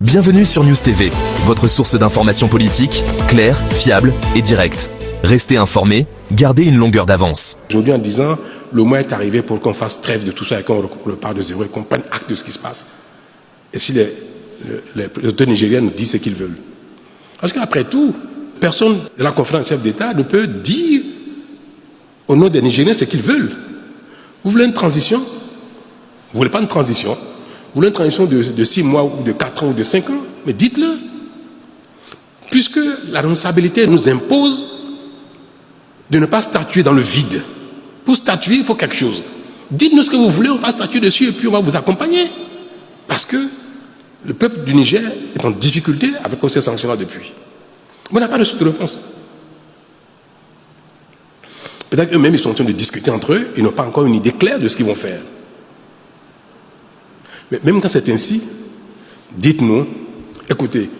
Bienvenue sur News TV, votre source d'information politique, claire, fiable et directe. Restez informés, gardez une longueur d'avance. Aujourd'hui, en disant, le moment est arrivé pour qu'on fasse trêve de tout ça et qu'on repart de zéro et qu'on prenne acte de ce qui se passe. Et si les autorités nigériennes nous disent ce qu'ils veulent. Parce qu'après tout, personne de la conférence des chefs d'État ne peut dire au nom des Nigériens ce qu'ils veulent. Vous voulez une transition? Vous ne voulez pas une transition? Vous voulez une transition de 6 mois ou de 4 ans ou de 5 ans? Mais dites-le. Puisque la responsabilité nous impose de ne pas statuer dans le vide. Pour statuer, il faut quelque chose. Dites-nous ce que vous voulez, on va statuer dessus et puis on va vous accompagner. Parce que le peuple du Niger est en difficulté avec ces sanctions-là depuis. On n'a pas de réponse. Peut-être qu'eux-mêmes, ils sont en train de discuter entre eux, ils n'ont pas encore une idée claire de ce qu'ils vont faire. Mais même quand c'est ainsi, dites-nous, écoutez,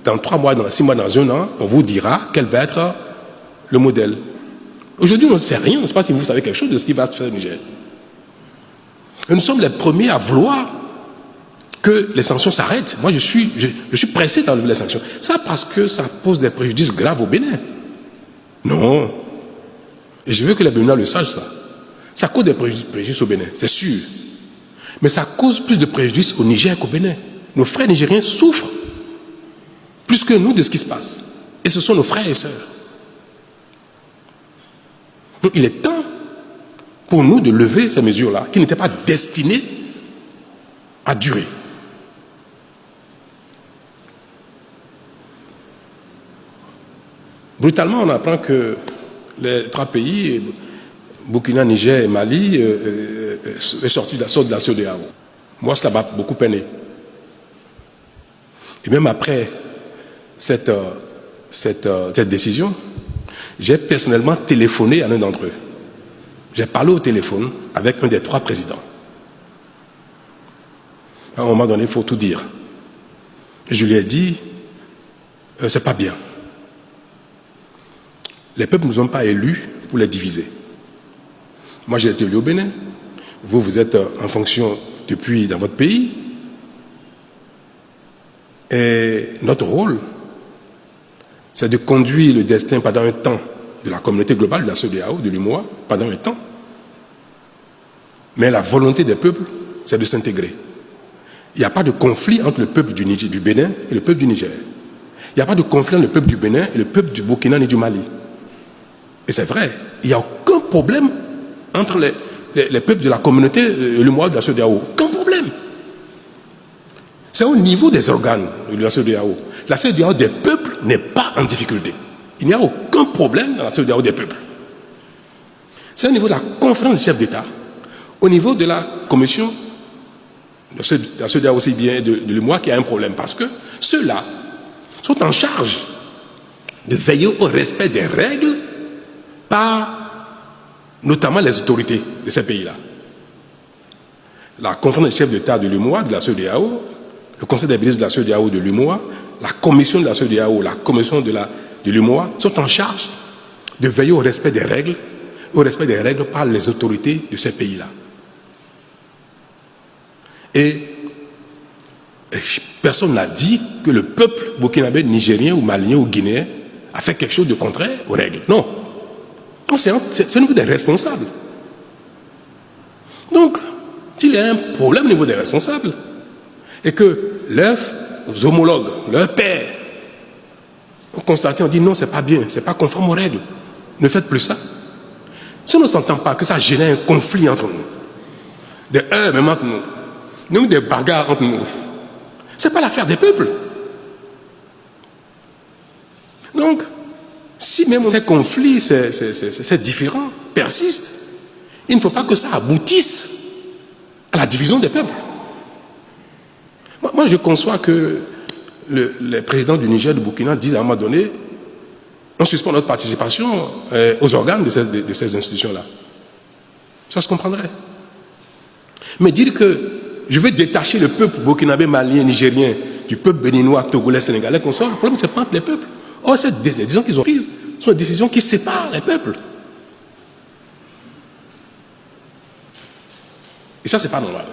dans 3 mois, dans 6 mois, dans 1 an, on vous dira quel va être le modèle. Aujourd'hui, on ne sait rien, je ne sais pas si vous savez quelque chose de ce qui va se faire au Niger. Et nous sommes les premiers à vouloir que les sanctions s'arrêtent. Moi, je suis pressé d'enlever les sanctions. Ça parce que ça pose des préjudices graves au Bénin. Non. Et je veux que les Béninois le sachent, ça. Ça cause des préjudices au Bénin, c'est sûr. Mais ça cause plus de préjudices au Niger qu'au Bénin. Nos frères nigériens souffrent plus que nous de ce qui se passe. Et ce sont nos frères et sœurs. Donc il est temps pour nous de lever ces mesures-là qui n'étaient pas destinées à durer. Brutalement, on apprend que les 3 pays, Burkina, Niger et Mali, est sorti de la CEDEAO. Moi, cela m'a beaucoup peiné. Et même après cette décision, j'ai personnellement téléphoné à l'un d'entre eux. J'ai parlé au téléphone avec un des 3 présidents. À un moment donné, il faut tout dire. Et je lui ai dit, c'est pas bien. Les peuples ne nous ont pas élus pour les diviser. Moi, j'ai été élu au Bénin. Vous, vous êtes en fonction depuis dans votre pays. Et notre rôle, c'est de conduire le destin pendant un temps de la communauté globale de la CEDEAO, de l'UMOA, pendant un temps. Mais la volonté des peuples, c'est de s'intégrer. Il n'y a pas de conflit entre le peuple du Bénin et le peuple du Niger. Il n'y a pas de conflit entre le peuple du Bénin et le peuple du Burkina ni du Mali. Et c'est vrai, il n'y a aucun problème entre les peuples de la communauté et l'UMOA de la CEDEAO. Aucun problème. C'est au niveau des organes de la CEDEAO. La CEDEAO des peuples n'est pas en difficulté. Il n'y a aucun problème dans la CEDEAO des peuples. C'est au niveau de la conférence des chefs d'État, au niveau de la commission de la CEDEAO aussi bien de l'UMOA qu'il y a un problème. Parce que ceux-là sont en charge de veiller au respect des règles par notamment les autorités de ces pays-là. La conférence des chefs d'État de l'UMOA, de la CEDEAO, le conseil des ministres de la CEDEAO de l'UMOA, la commission de la CEDEAO, la commission de l'UMOA sont en charge de veiller au respect des règles par les autorités de ces pays-là. Et personne n'a dit que le peuple burkinabé, nigérien ou malien ou guinéen a fait quelque chose de contraire aux règles. Non. C'est au niveau des responsables. Donc, s'il y a un problème au niveau des responsables, et que leurs homologues, leurs pairs, ont constaté, on dit non, c'est pas bien, c'est pas conforme aux règles. Ne faites plus ça. Si on ne s'entend pas que ça génère un conflit entre nous, des heurts même entre nous des bagarres entre nous, c'est pas l'affaire des peuples. Donc, si même ces conflits, ces différends persistent, il ne faut pas que ça aboutisse à la division des peuples. Moi, je conçois que les présidents du Niger, du Burkina disent à un moment donné, on suspend notre participation aux organes de ces institutions-là. Ça se comprendrait. Mais dire que je vais détacher le peuple burkinabé, malien, nigérien du peuple béninois, togolais, sénégalais, le problème, c'est pas entre les peuples. Or, ces décisions qu'ils ont prises sont des décisions qui séparent les peuples. Et ça, c'est pas normal.